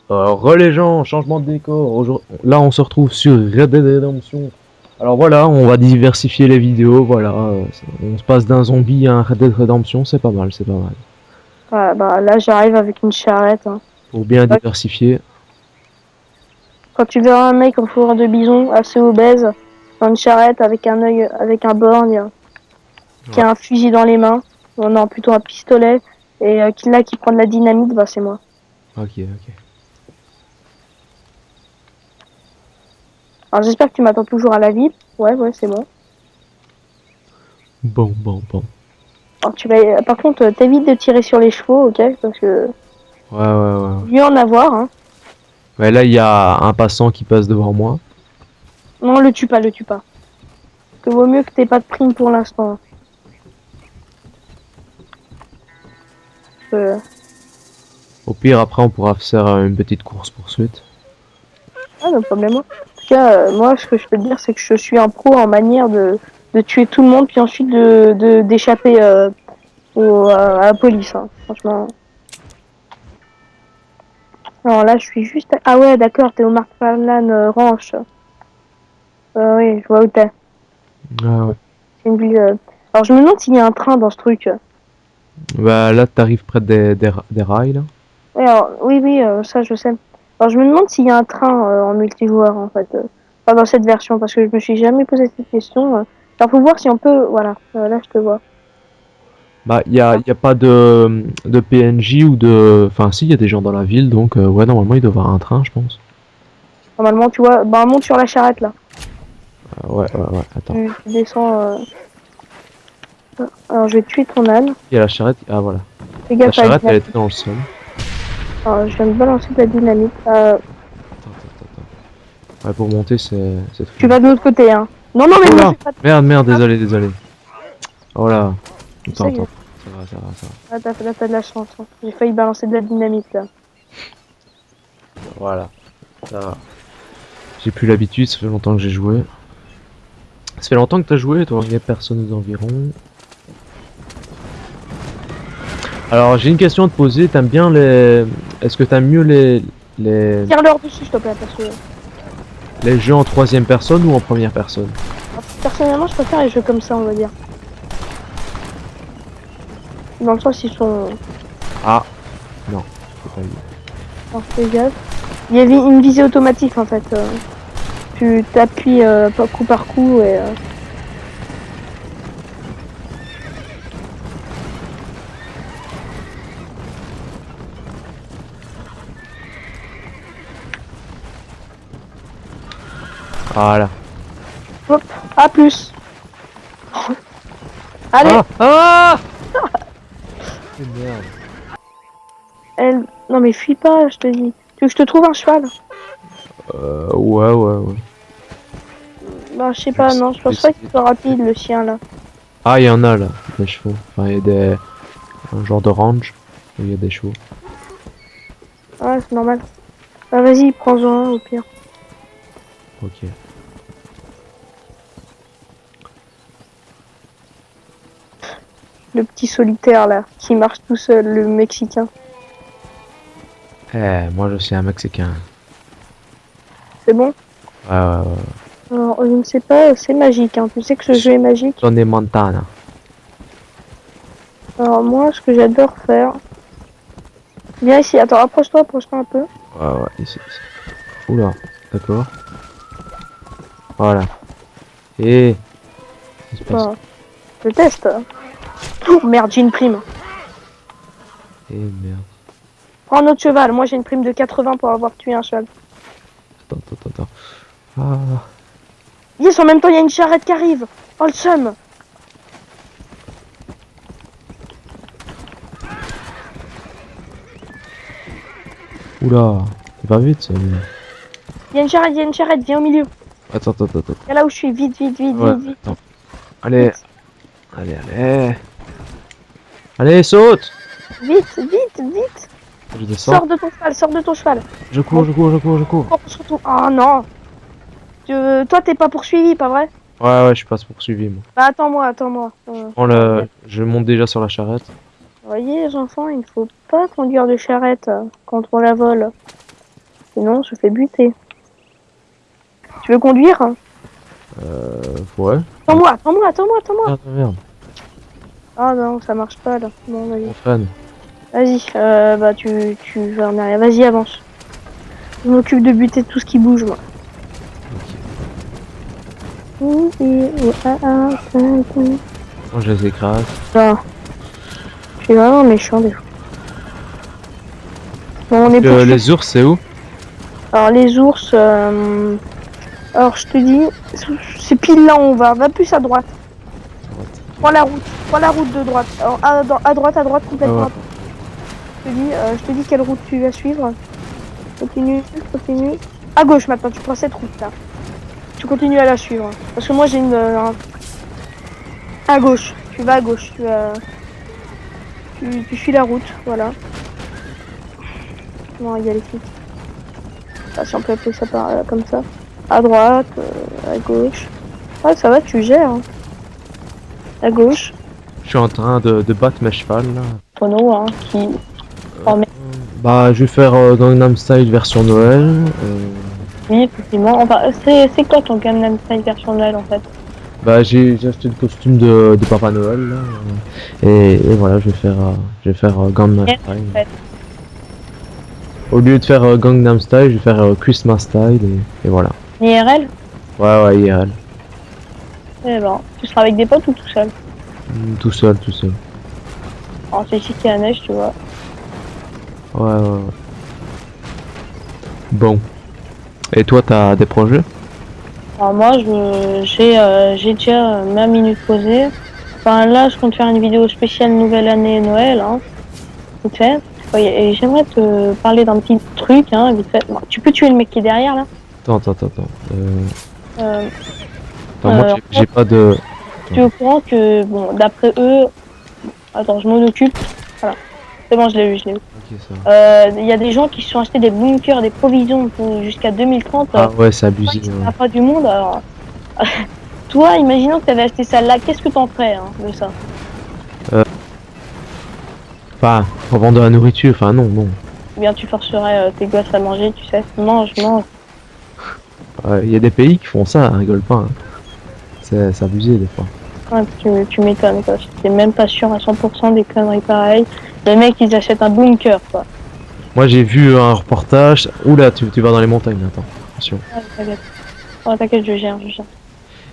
Les gens, changement de décor. Là, on se retrouve sur Red Dead Redemption. Alors voilà, on va diversifier les vidéos. Voilà, on se passe d'un zombie à un Red Dead Redemption, c'est pas mal, c'est pas mal. Ouais, bah là j'arrive avec une charrette. Hein. Pour bien Ouais. diversifier. Quand tu verras un mec en fourrure de bison, assez obèse, dans une charrette avec un œil, avec un borgne, qui Ouais. a un fusil dans les mains, non plutôt un pistolet, et qui prend de la dynamite, bah c'est moi. Ok, ok. Alors j'espère que tu m'attends toujours à la vie. Ouais, c'est bon. Bon, bon, bon. Alors par contre, t'évites de tirer sur les chevaux, ok? Parce que Ouais. mieux en avoir, hein. Ouais, là, il y a un passant qui passe devant moi. Non, le tue pas, le tue pas. Que vaut mieux que t'aies pas de prime pour l'instant. Au pire, après, on pourra faire une petite course-poursuite. Ah, no problème. En tout cas, moi, ce que je peux te dire, c'est que je suis un pro en manière de tuer tout le monde, puis ensuite d'échapper à la police. Hein. Franchement. Alors là, je suis juste. Ah ouais, d'accord, t'es au McFarlane Ranch. Oui, je vois où t'es. Ah ouais. C'est une ville. Alors je me demande s'il y a un train dans ce truc. Bah là, t'arrives près des rails, là. Ouais, alors, oui, ça je sais. Alors je me demande s'il y a un train en multijoueur en fait. Enfin, dans cette version, parce que je me suis jamais posé cette question. Alors faut voir si on peut. Voilà, là je te vois. Bah, y a pas de PNJ ou de... Enfin, si, il y a des gens dans la ville, donc ouais, normalement, il doit y avoir un train, je pense. Normalement, tu vois, bah monte sur la charrette là. Ouais, attends. Tu descends. Alors je vais tuer ton âne. Il y a la charrette, ah voilà. Fais La gaffe à la charrette, elle dynamite. était dans le sol. Alors, je viens de balancer de la dynamite. Attends. Ouais, pour monter, c'est Tu trop. vas de l'autre côté, hein. Non, mais Oh moi là! je vais pas. Merde, désolé. Oh là. Tu sais que. Ça va. Ah, t'as de la chance. Hein. J'ai failli balancer de la dynamite là. Voilà, ça va. J'ai plus l'habitude, ça fait longtemps que j'ai joué. Ça fait longtemps que t'as joué, toi? Il y a personne aux environs. Alors, j'ai une question à te poser. T'aimes bien les... Est-ce que t'aimes mieux Tire-leur dessus, s'il te plaît, parce que. les jeux en troisième personne ou en première personne? Personnellement, je préfère les jeux comme ça, on va dire. Dans le sens, ils sont. Ah, non, j'ai pas eu. Alors, fais gaffe. Il y avait une visée automatique en fait. Tu t'appuies coup par coup et. Voilà. Hop, à plus. Allez, Ah Merde. elle. Non mais fuis pas, je te dis. Tu veux que je te trouve un cheval? Ouais. Bah je sais pas, non, je pense pas qu'il soit rapide le chien là. Ah, il y en a là, des chevaux. Enfin, il y a un genre de range où il y a des chevaux. Ouais, c'est normal. Bah vas-y, prends-en un au pire. Ok. Le petit solitaire là, qui marche tout seul, le Mexicain. Moi je suis un Mexicain. C'est bon? Ouais. Alors, je ne sais pas, c'est magique, hein. Tu sais que ce jeu est magique. Tony Montana. Alors moi, ce que j'adore faire... Viens ici, attends, approche-toi un peu. Ouais, ici. Oula, d'accord. Voilà. Et... il se passe- Enfin, je teste. Oh merde, j'ai une prime. Eh merde. Prends un autre cheval, moi j'ai une prime de 80 pour avoir tué un cheval. Attends. Ah. Yes, en même temps, il y a une charrette qui arrive. Oh le seum. Oula, c'est pas vite ça. Il y a une charrette, viens au milieu. Attends. Viens là où je suis, vite. Ouais, attends. Allez. Vite. Allez, saute! Vite. Je descends. Sors de ton cheval. Je cours. Oh, surtout. Oh non. Toi, t'es pas poursuivi, pas vrai? Ouais, je passe poursuivi moi. Bah attends-moi. Je monte déjà sur la charrette. Vous voyez les enfants, il ne faut pas conduire de charrette quand on la vole. Sinon, on se fait buter. Tu veux conduire? Ouais. Attends-moi. Merde, merde. Ah non, ça marche pas là. Bon, vas-y. On freine. Vas-y, bah tu vas en arrière. Vas-y, avance. Je m'occupe de buter tout ce qui bouge, moi. Oh, je les écrase. Non. Je suis vraiment méchant des fois. Bon, on est poursuivi. Les ours, c'est où? Alors les ours, alors je te dis, c'est pile là où on va. Va plus à droite. Prends la route de droite. Alors, à droite complètement. Ah Je te dis quelle route tu vas suivre. Continue. À gauche maintenant, tu prends cette route là. Tu continues à la suivre. Parce que moi j'ai une... À gauche, tu vas à gauche. Tu suis la route, voilà. Non, il y a les flics. Ah, si on peut appeler ça comme ça. À droite, à gauche. Ouais, ça va, tu gères. Hein. À gauche. Je suis en train de battre mes chevals là. Renault, hein, qui... Bah, je vais faire Gangnam Style version Noël. Oui, effectivement. Enfin, c'est quoi ton Gangnam Style version Noël en fait? Bah, j'ai acheté le costume de Papa Noël là. Et voilà, je vais faire Gangnam Style. En fait. Au lieu de faire Gangnam Style, je vais faire Christmas Style et voilà. IRL? Ouais, IRL. Eh ben, tu seras avec des potes ou tout seul? Tout seul. Alors, c'est ici qu'il y a la neige, tu vois. Ouais. Bon. Et toi, t'as des projets? Alors moi, j'ai déjà ma minute posée. Enfin là, je compte faire une vidéo spéciale Nouvelle Année et Noël, hein. Vite fait. Ouais, et j'aimerais te parler d'un petit truc, hein, vite fait. Bon, tu peux tuer le mec qui est derrière, là? Attends. Euh, Moi, j'ai pas de... Tu es au courant que, bon, d'après eux... Attends, je m'en occupe. Voilà. C'est bon, je l'ai eu. Ok, ça va. Il y a des gens qui se sont achetés des bunkers, des provisions jusqu'à 2030. Ah ouais, c'est abusé. Il n'y a pas du monde, alors... Toi, imaginons que tu avais acheté ça là, qu'est-ce que t'en ferais hein, de ça? Enfin, en vendant de la nourriture, enfin non. Ou bien tu forcerais tes gosses à manger, tu sais, mange. Il y a des pays qui font ça, rigole pas. Hein. C'est abusé des fois. Ouais, tu m'étonnes, quoi. J'étais même pas sûr à 100% des conneries pareilles. Les mecs, ils achètent un bunker, quoi. Moi, j'ai vu un reportage. Oula, tu vas dans les montagnes, attends. Attention. Ouais, t'inquiète. Ouais, t'inquiète, je gère.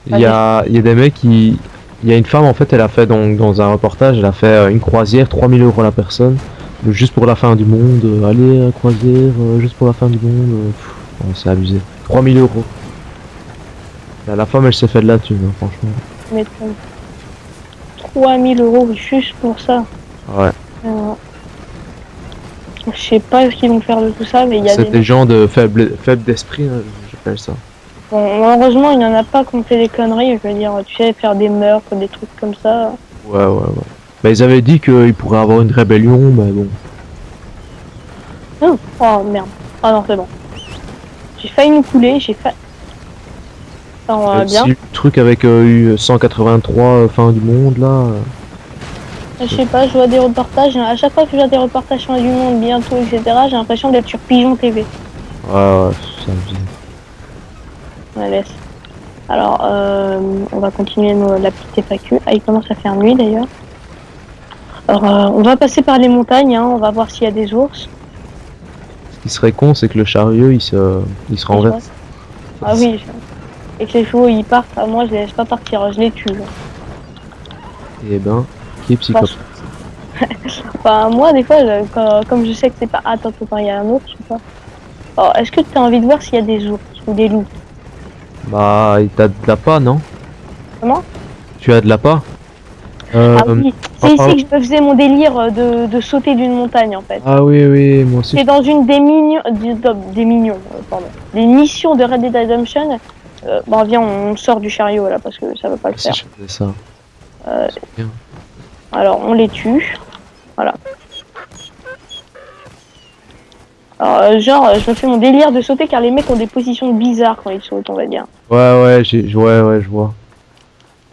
Il y a des mecs qui... Il y a une femme, en fait, elle a fait donc, dans un reportage, elle a fait une croisière, 3000 € la personne. Juste pour la fin du monde. Allez, croisière, juste pour la fin du monde. C'est abusé. 3000 €. La femme, elle s'est fait de la thune, hein, franchement. Mais 3000 € juste pour ça. Ouais. Je sais pas ce qu'ils vont faire de tout ça, mais il y a C'est des gens de faible d'esprit, hein, j'appelle ça. Bon, heureusement, il n'y en a pas qui ont fait des conneries. Je veux dire, tu sais, faire des meurtres, des trucs comme ça. Ouais. Bah, ils avaient dit qu'ils pourraient avoir une rébellion, mais bon. Oh merde. Oh non, c'est bon. J'ai failli nous couler, Ça, on va bien. Si le truc avec 183 fin du monde là. Je sais pas, je vois des reportages. À chaque fois que je vois des reportages sur du monde, bientôt, etc., j'ai l'impression d'être sur Pigeon TV. Ouais, c'est abusé. On laisse. Alors, on va continuer la petite FAQ. Ah, il commence à faire nuit d'ailleurs. Alors, on va passer par les montagnes, hein, on va voir s'il y a des ours. Ce qui serait con, c'est que le chariot il se renverse. Ah oui, et que les chevaux ils partent, ah, moi je les laisse pas partir, je les tue. Et ben, qui est psychopathe? Enfin, moi des fois, comme je sais que c'est pas... Attends, il y a un ours ou pas? Alors, est-ce que tu as envie de voir s'il y a des ours ou des loups? Bah, t'as de l'appât, non? Comment? Tu as de l'appât? Ah oui, c'est ici que je me faisais mon délire de sauter d'une montagne en fait. Ah oui, moi aussi. C'est dans une des missions de Red Dead Redemption. Bon, viens, on sort du chariot là parce que ça va pas le faire. Si je faisais ça. Bien. Alors, on les tue. Voilà. Alors, genre, je me fais mon délire de sauter car les mecs ont des positions bizarres quand ils sautent, on va dire. Ouais, je vois.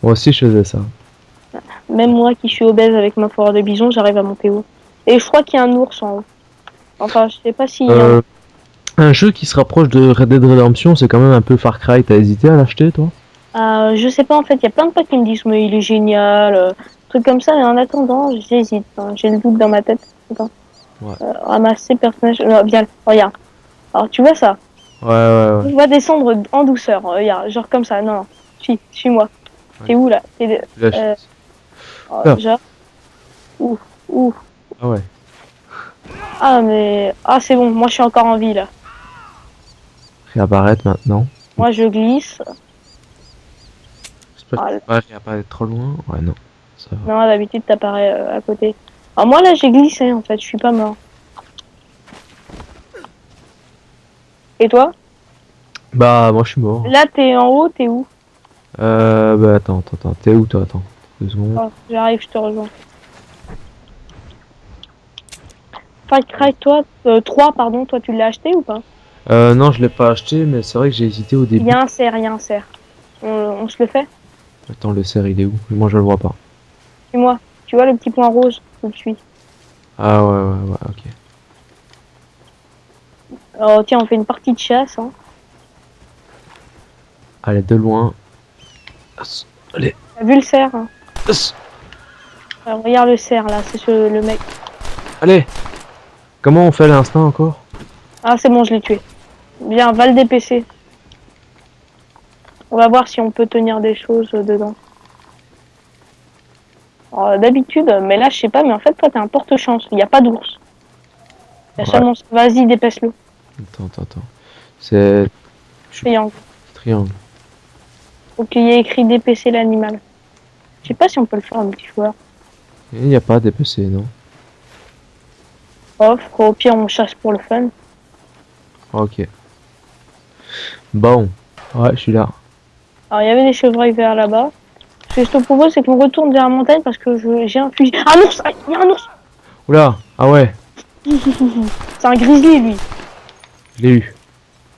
Moi aussi, je faisais ça. Même moi qui suis obèse avec ma foire de bison, j'arrive à monter haut. Et je crois qu'il y a un ours en haut. Enfin, je sais pas s'il y a Un jeu qui se rapproche de Red Dead Redemption, c'est quand même un peu Far Cry. T'as hésité à l'acheter, toi? Je sais pas, en fait, il y a plein de potes qui me disent, mais il est génial, truc comme ça, mais en attendant, j'hésite, hein, j'ai le doute dans ma tête. Attends. Ouais. Ramasser personnage, viens, regarde. Alors, tu vois ça? Ouais, ouais, ouais. On va descendre en douceur, regarde, genre comme ça, non, non, suis-moi. Ouais. T'es où, là? Lâche. Ah. Genre, ouf, ouf. Ah ouais. Ah, mais, ah, c'est bon, moi, je suis encore en vie, là. Réapparaître maintenant. Moi, je glisse. J'espère Ah, que tu vas pas réapparaître trop loin. Ouais, non. Ça va. non, d'habitude, t'apparais à côté. Alors, moi, là, j'ai glissé, en fait, je suis pas mort. Et toi? Bah, moi, je suis mort. Là, t'es en haut, t'es où? Bah, attends. T'es où, toi? Attends. 2 secondes. Oh, j'arrive, je te rejoins. Far Cry, toi, 3, pardon, toi, tu l'as acheté ou pas? Non, je l'ai pas acheté, mais c'est vrai que j'ai hésité au Il début. y a un cerf, il y a un cerf. On se le fait? Attends, le cerf, il est où? Moi, je le vois pas. Dis-moi, tu vois le petit point rose où je suis? Ah, ouais, ok. Oh, tiens, on fait une partie de chasse, hein. Allez, de loin. Allez. T'as vu le cerf, hein? Alors, regarde le cerf, là, c'est le mec. Allez. Comment on fait l'instinct encore? Ah, c'est bon, je l'ai tué. Viens, va le DPC. On va voir si on peut tenir des choses dedans. D'habitude, mais là, je sais pas, mais en fait, toi, t'es un porte-chance. Il n'y a pas d'ours. Il y a Ouais. seulement... Vas-y, dépêche-le. Attends. C'est Triangle. triangle. Faut qu'il y ait écrit DPC l'animal. Je sais pas si on peut le faire, un petit joueur. Il n'y a pas d'épée, non? Off, au pire, on chasse pour le fun. Ok. Bon. Ouais, je suis là. Alors, il y avait des chevreuils verts là-bas. Ce que je te propose, c'est qu'on retourne vers la montagne parce que j'ai un fusil. Un ours! Ah, il y a un ours! Oula. Ah ouais. C'est un grizzly, lui. Je l'ai eu.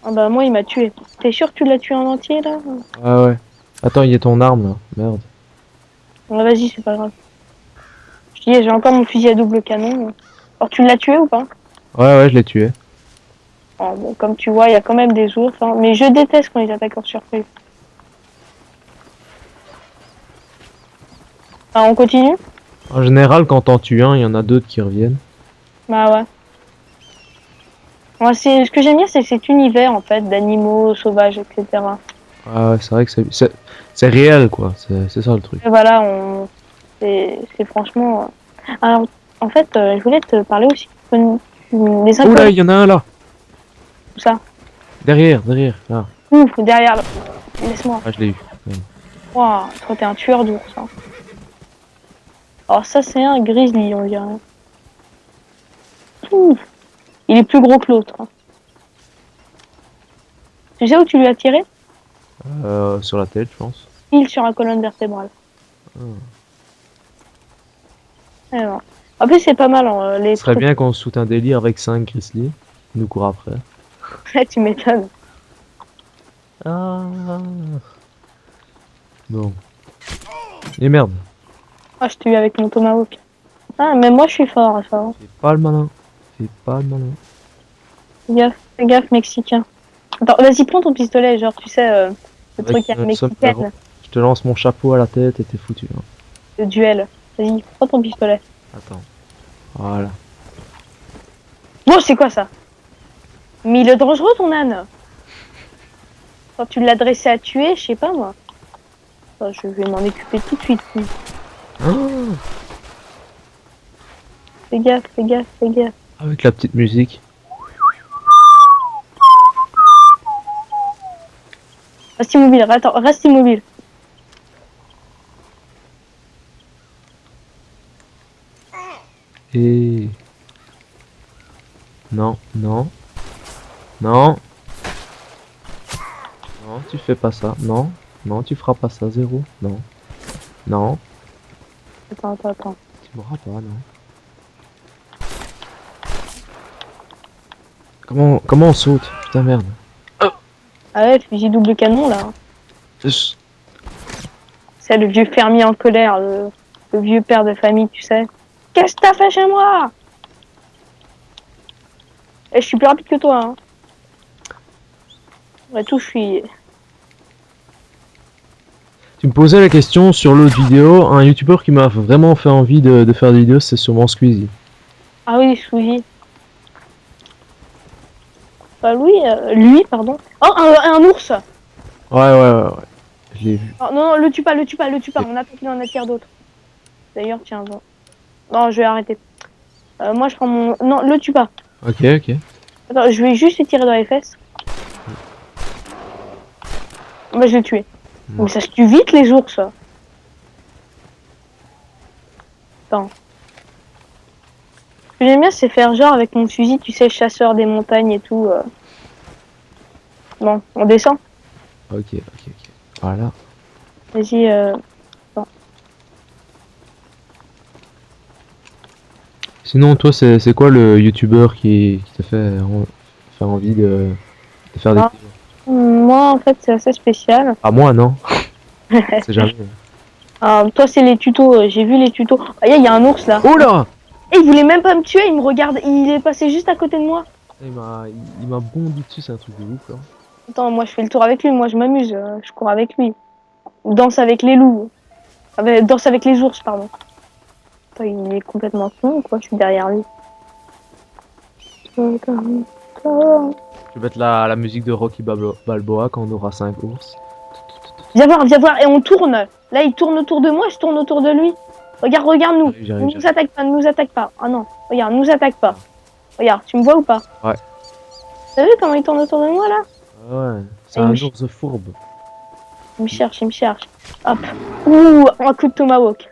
Ah bah, moi, il m'a tué. T'es sûr que tu l'as tué en entier, là? Ouais. Attends, il y a ton arme, là. Merde. Bon, vas-y, c'est pas grave. Je dis, j'ai encore mon fusil à double canon. Alors, tu l'as tué ou pas? Ouais, je l'ai tué. Bon, comme tu vois, il y a quand même des ours. Hein. Mais je déteste quand ils attaquent en surprise. Alors, on continue? En général, quand t'en tues un, il y en a d'autres qui reviennent. Bah ouais. Moi, ce que j'aime bien, c'est cet univers, en fait, d'animaux sauvages, etc. Ouais, c'est vrai que c'est réel, quoi. C'est ça le truc. Et voilà, c'est franchement... Alors, en fait, je voulais te parler aussi des Oh là, impôts, il y en a un là. tout ça. Derrière, là. Ouf, derrière. Laisse-moi. Ah, je l'ai eu. Waouh, toi, t'es un tueur d'ours. Hein. Alors ça, c'est un grizzly, on dirait. Ouf, il est plus gros que l'autre. Hein. Tu sais où tu lui as tiré? Sur la tête, je pense. Pile sur la colonne vertébrale. Alors. En plus, c'est pas mal, hein, les Ce serait trucs. bien qu'on se foute un délire avec 5 grizzlies. Ils nous courent après. Là, tu m'étonnes. Ah. Bon. Et merde. Ah, je t'ai eu avec mon tomahawk. Ah, mais moi, je suis fort à ça. Hein. Fais pas le malin. Fais gaffe, mexicain. Attends, vas-y, prends ton pistolet, genre, tu sais, le Avec truc à un mexicaine, sombrero. Je te lance mon chapeau à la tête et t'es foutu. Hein. le duel. Vas-y, prends ton pistolet. Attends. Voilà. Bon, c'est quoi ça? Mais il est dangereux, ton âne. Quand tu l'as dressé à tuer, je sais pas, moi. Enfin, je vais m'en occuper tout de suite. Oh, Fais gaffe. avec la petite musique. Reste immobile, attends, reste immobile. Et... Non. Non, tu fais pas ça. Non, tu feras pas ça, zéro. Non, Attends. tu mourras pas, non. Comment on saute? Putain, merde. Ah ouais, fusil double canon, là. Yes. C'est le vieux fermier en colère, le vieux père de famille, tu sais. Qu'est-ce que t'as fait chez moi? Et je suis plus rapide que toi, hein. Ouais, tout, je suis... Tu me posais la question sur l'autre vidéo, un youtubeur qui m'a vraiment fait envie de faire des vidéos, c'est sûrement Squeezie. Ah oui, Squeezie. Lui, pardon. Oh, un ours! Ouais. Je l'ai vu. Oh, non, le tue pas, le tue pas, le tue pas. On attend qu'il en attire d'autres. D'ailleurs, tiens, bon. Non, je vais arrêter. Moi, je prends mon... Non, le tue pas. Ok. Attends, je vais juste lui tirer dans les fesses. Bah, je l'ai tué. Mais ça se tue vite, les ours. Attends. Ce que j'aime bien, c'est faire genre avec mon fusil, tu sais, chasseur des montagnes et tout. Bon, on descend. Ok. Voilà. Vas-y, bon. Sinon, toi, c'est quoi le youtubeur qui t'a fait faire envie de faire des Ah. vidéos? Moi, en fait, c'est assez spécial. Ah, moi, non. C'est jamais. Toi, c'est les tutos. J'ai vu les tutos. Ah, il y a un ours là. Oh là! Et il voulait même pas me tuer. Il me regarde. Il est passé juste à côté de moi. Il m'a bondi dessus, c'est un truc de ouf là. Attends, moi, je fais le tour avec lui. Moi, je m'amuse. Je cours avec lui. Danse avec les loups. Danse avec les ours, pardon. Attends, il est complètement con ou quoi? Je suis derrière lui. Tu peux mettre la musique de Rocky Balboa quand on aura 5 ours. Viens voir. Et on tourne. Là, il tourne autour de moi. Je tourne autour de lui. Regarde-nous. J'arrive. Ne nous attaque pas. Ah non. Regarde, nous attaque pas. Regarde, tu me vois ou pas? Ouais. T'as vu comment il tourne autour de moi là? Ouais, c'est un ours fourbe. Il me cherche. Hop. Ouh, un coup de tomahawk.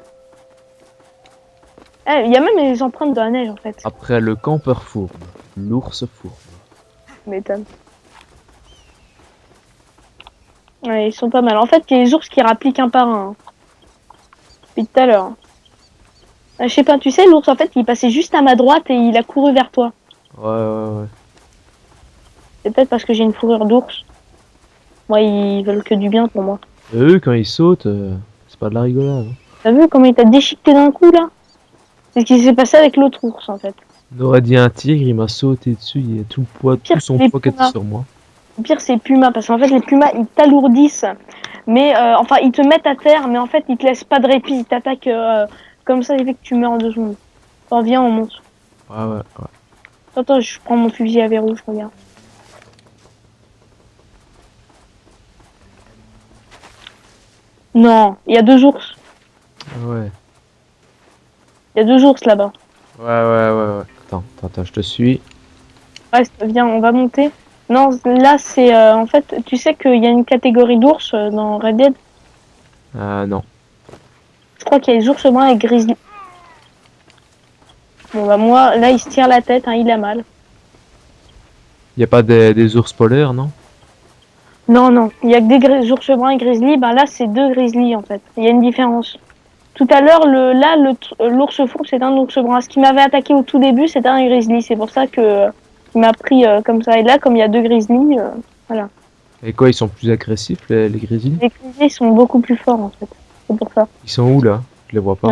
Il y a même les empreintes de la neige en fait. Après le campeur fourbe, l'ours fourbe. M'étonne. Ouais, ils sont pas mal. En fait, il y a les ours qui rappliquent un par un. Depuis tout à l'heure. Je sais pas, tu sais, l'ours en fait, il passait juste à ma droite et il a couru vers toi. Ouais. C'est peut-être parce que j'ai une fourrure d'ours. Moi, ils veulent que du bien pour moi. Et eux, quand ils sautent, c'est pas de la rigolade. Hein. T'as vu comment il t'a déchiqueté d'un coup là? C'est ce qui s'est passé avec l'autre ours en fait. On aurait dit un tigre, il m'a sauté dessus, il y a tout son poids qui était sur moi. Le pire, c'est les pumas, parce qu'en fait, les pumas, ils t'alourdissent. Mais, enfin, ils te mettent à terre, mais en fait, ils te laissent pas de répit. Ils t'attaquent comme ça, il fait que tu meurs en 2 secondes. Attends, viens, on monte. Ouais. Attends, je prends mon fusil à verrou, je regarde. Non, il y a 2 ours. Ouais. Il y a 2 ours là-bas. Ouais. Attends, je te suis. Reste, viens, on va monter. Non, là, c'est... en fait, tu sais qu'il y a une catégorie d'ours dans Red Dead. Non. Je crois qu'il y a les ours bruns et grizzly. Bon, bah moi, là, il se tire la tête, hein, il a mal. Y a pas des ours polaires, non? Non, il y a que des ours bruns et grizzly. Ben là, c'est 2 grizzly, en fait. Il y a une différence. Tout à l'heure, l'ours fourbe, c'est un ours brun. Ce qui m'avait attaqué au tout début, c'était un grizzly. C'est pour ça que il m'a pris comme ça. Et là, comme il y a 2 grizzly, voilà. Et quoi, ils sont plus agressifs, les grizzlies? Les grizzlies sont beaucoup plus forts, en fait. C'est pour ça. Ils sont où, là? Je les vois pas.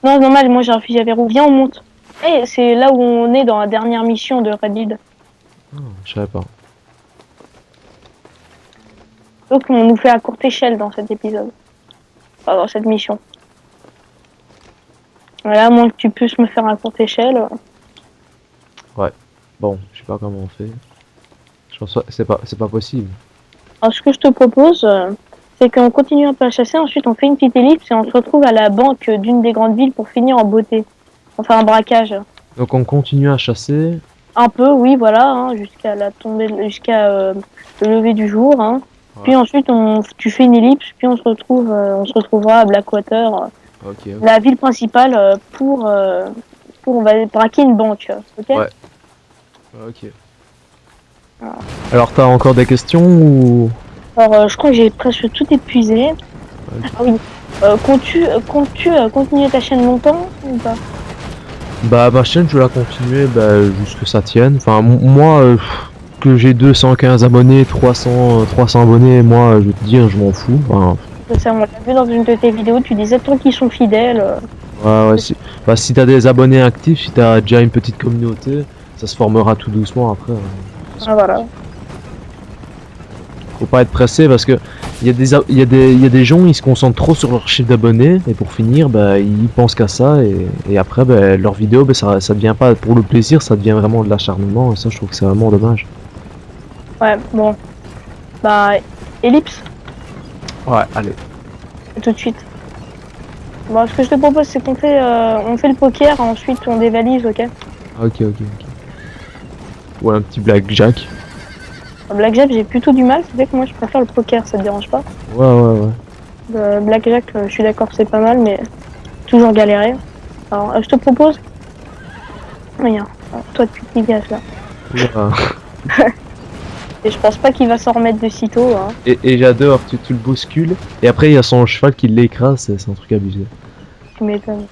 Non, c'est normal, moi j'ai un fusil à verrou. Viens, on monte. Et c'est là où on est dans la dernière mission de Red Dead. Ah, je savais pas. Donc on nous fait à courte échelle dans cet épisode. Enfin, dans cette mission. Voilà, moins que tu puisses me faire à courte échelle. Bon, je sais pas comment on fait. Je pense que c'est pas possible. Alors ce que je te propose, c'est qu'on continue un peu à chasser, ensuite on fait une petite ellipse et on se retrouve à la banque d'une des grandes villes pour finir en beauté. On fait un braquage. Donc on continue à chasser. Un peu, oui, voilà, hein, jusqu'à la tombée, jusqu'à le lever du jour. Hein. Ouais. Puis ensuite, tu fais une ellipse, puis on se retrouvera à Blackwater, Ok. la ville principale, pour on va braquer une banque. Ok. Ouais. Ok. Alors t'as encore des questions ou... Alors, je crois que j'ai presque tout épuisé. Ok. Ah oui. Comptes-tu continuer ta chaîne longtemps ou pas? Bah ma chaîne je vais la continuer jusque ça tienne. Enfin moi que j'ai 215 abonnés, 300 abonnés, moi je vais te dire je m'en fous. Enfin, Ça, on l'a vu dans une de tes vidéos, tu disais tant qu'ils sont fidèles. ouais si t'as des abonnés actifs, si t'as déjà une petite communauté, ça se formera tout doucement après. Ah voilà. Faut pas être pressé parce que il y a des gens, ils se concentrent trop sur leur chiffre d'abonnés et pour finir, bah, ils pensent qu'à ça et après, bah, leur vidéo, bah, ça devient pas pour le plaisir, ça devient vraiment de l'acharnement et ça, je trouve que c'est vraiment dommage. Ouais, bon. Bah, ellipse, Ouais, allez. tout de suite. Bon, ce que je te propose, c'est on fait le poker, ensuite on dévalise, ok? Ok. Ou un petit blackjack. Blackjack, j'ai plutôt du mal, c'est vrai que moi je préfère le poker, ça te dérange pas? Ouais. Le Blackjack, je suis d'accord, c'est pas mal, mais toujours galérer. Alors, je te propose. Regarde, toi tu te gaz là. Oula. Et je pense pas qu'il va s'en remettre de sitôt. Hein. Et j'adore, tu le bouscules et après, il y a son cheval qui l'écrase, c'est un truc abusé. Tu m'étonnes.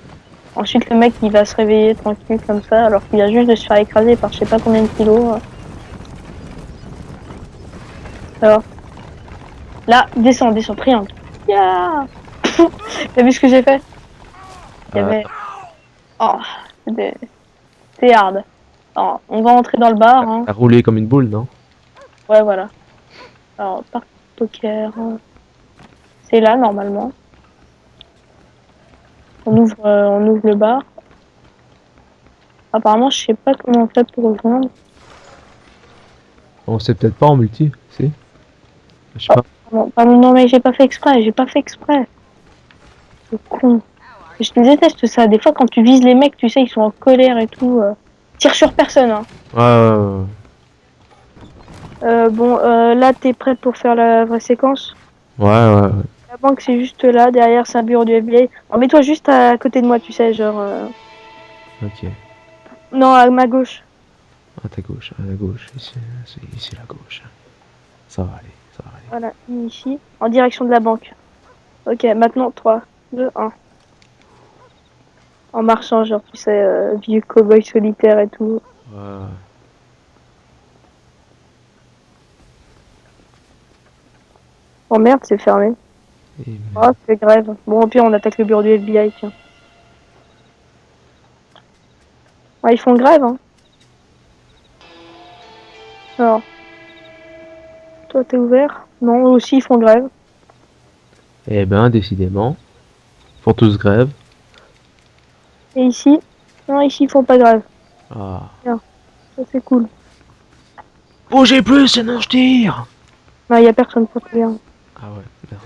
Ensuite, le mec il va se réveiller tranquille comme ça, alors qu'il a juste de se faire écraser par je sais pas combien de kilos. Alors. Là, descends, triangle. Yeah. T'as vu ce que j'ai fait? Il y avait. Oh, c'est hard. Alors, on va entrer dans le bar. Hein. T'as roulé comme une boule, non? Ouais, voilà. Alors, parc poker. C'est là, normalement. On ouvre le bar. Apparemment, je sais pas comment on fait pour rejoindre. On sait peut-être pas en multi, si? Je sais pas. Non, mais j'ai pas fait exprès. C'est con. Je déteste ça. Des fois, quand tu vises les mecs, tu sais, ils sont en colère et tout. Tire sur personne, hein. Ouais. Bon, là, t'es prêt pour faire la vraie séquence? Ouais. La banque, c'est juste là. Derrière, c'est un bureau du FBI. Alors, mets-toi juste à côté de moi, tu sais, genre... Ok. Non, à ma gauche. À ta gauche, ici la gauche. Ça va aller. Voilà, ici. En direction de la banque. Ok, maintenant, 3, 2, 1. En marchant, genre, tu sais, vieux cow-boy solitaire et tout. Ouais. Oh merde, c'est fermé. Et- Oh, c'est grève. Bon, au pire, on attaque le bureau du FBI, tiens. Ouais, ils font grève, hein. Alors. Toi, t'es ouvert? Non, eux aussi, ils font grève. Eh ben, décidément. Font tous grève. Et ici? Non, ici, ils font pas grève. Ah. Ça, c'est cool. Bougez plus, sinon je tire! Non, y a personne pour te dire. Ah ouais, merde.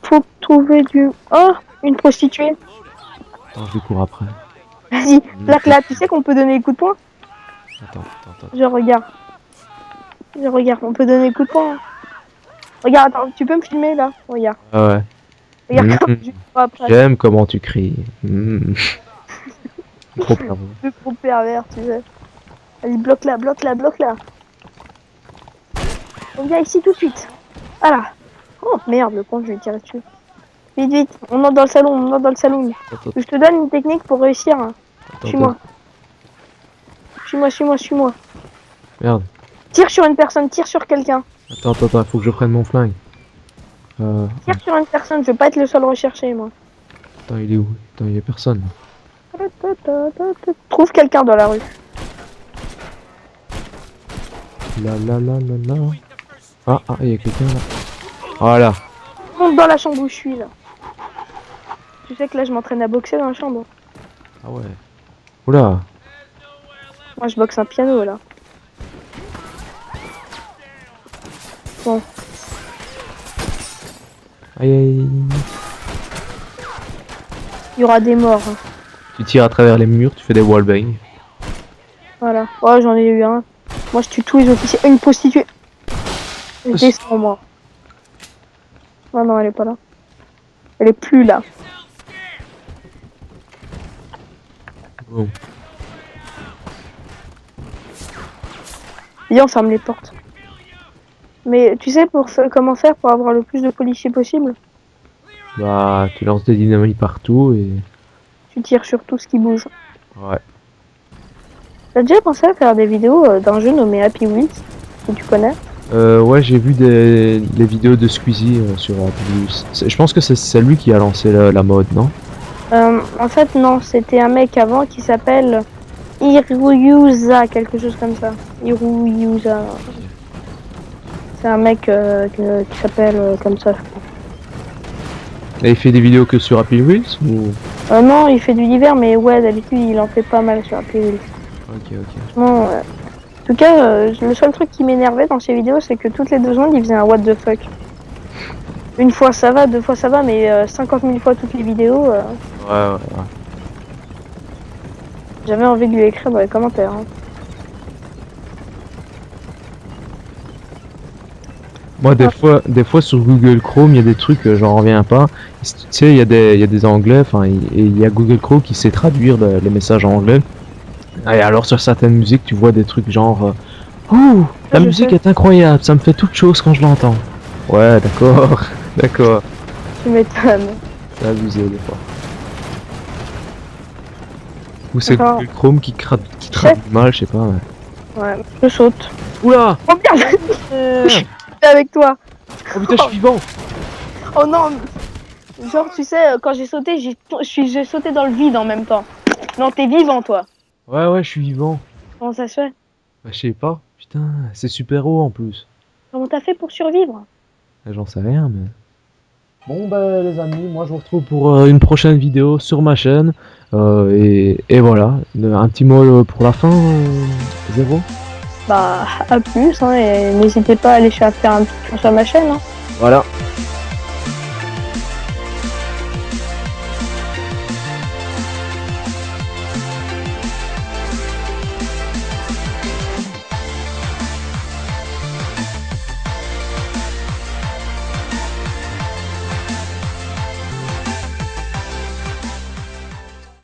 Faut trouver du... Oh, une prostituée. Attends, je lui cours après. Vas-y, plaque là. Tu sais qu'on peut donner les coups de poing? Attends. Je regarde. On peut donner les coups de poing. Hein. Regarde, attends, tu peux me filmer là? Regarde. Ah ouais. Regarde comme je cours après. J'aime comment tu cries. Trop pervers. Le gros pervers, tu sais. Allez, bloque là. On vient ici tout de suite. Voilà. Oh merde, le con, je vais tirer dessus. Vite, on entre dans le salon, Attends. Je te donne une technique pour réussir. Hein. Suis-moi. Suis-moi. Merde. Tire sur une personne, tire sur quelqu'un. Attends, faut que je prenne mon flingue. Tire sur une personne, je veux pas être le seul recherché, moi. Attends, il est où? Attends, il y a personne. Trouve quelqu'un dans la rue. Là. Ah, il y a quelqu'un là. Voilà. Monte dans la chambre où je suis, là. Tu sais que là, je m'entraîne à boxer dans la chambre. Ah ouais. Oula. Moi, je boxe un piano, là. Bon. Aïe. Il y aura des morts. Hein. Tu tires à travers les murs, tu fais des wallbangs. Voilà. Oh, j'en ai eu un. Moi, je tue tous les officiers. Une prostituée. Je descends, moi. Non, elle est pas là. Elle est plus là. Bon. Viens, on ferme les portes. Mais tu sais comment faire pour avoir le plus de policiers possible? Bah, tu lances des dynamites partout et... Tu tires sur tout ce qui bouge. Ouais. T'as déjà pensé à faire des vidéos d'un jeu nommé Happy Wheels, que tu connais? Ouais, j'ai vu les vidéos de Squeezie sur Happy. Je pense que c'est lui qui a lancé la mode, non? En fait, non, c'était un mec avant qui s'appelle Hiruyusa, quelque chose comme ça. Hiruyusa. C'est un mec qui s'appelle comme ça, je crois. Et il fait des vidéos que sur Happy Wheels ou... Non, il fait du divers, mais ouais, d'habitude, il en fait pas mal sur Happy Wheels. Ok. Non, en tout cas, le seul truc qui m'énervait dans ses vidéos, c'est que toutes les 2 secondes, il faisait un what the fuck. Une fois ça va, 2 fois ça va, mais 50 000 fois toutes les vidéos, Ouais. j'avais envie de lui écrire dans les commentaires. Hein. Moi, des fois sur Google Chrome, il y a des trucs, j'en reviens pas. Tu sais, il y a des anglais, enfin, et il y a Google Chrome qui sait traduire les messages en anglais. Et alors, sur certaines musiques, tu vois des trucs genre, ouh, la je musique sais. est incroyable, ça me fait toute chose quand je l'entends. Ouais, d'accord, d'accord. Tu m'étonnes. C'est abusé des fois. Ou c'est D'accord. Google Chrome qui traduit mal, je sais pas. Ouais. Ouais, je saute. Oula! Oh merde, j'étais avec toi. Oh putain, je suis vivant! Oh non. Genre, tu sais, quand j'ai sauté, j'ai sauté dans le vide en même temps. Non, t'es vivant, toi. Ouais, je suis vivant. Comment ça se fait? Bah, je sais pas. Putain, c'est super haut en plus. Comment t'as fait pour survivre? J'en sais rien, mais. Bon, bah, les amis, moi je vous retrouve pour une prochaine vidéo sur ma chaîne. Et voilà. Un petit mot pour la fin, Zéro. Bah, à plus, hein, et n'hésitez pas à aller faire un petit tour sur ma chaîne. Hein. Voilà.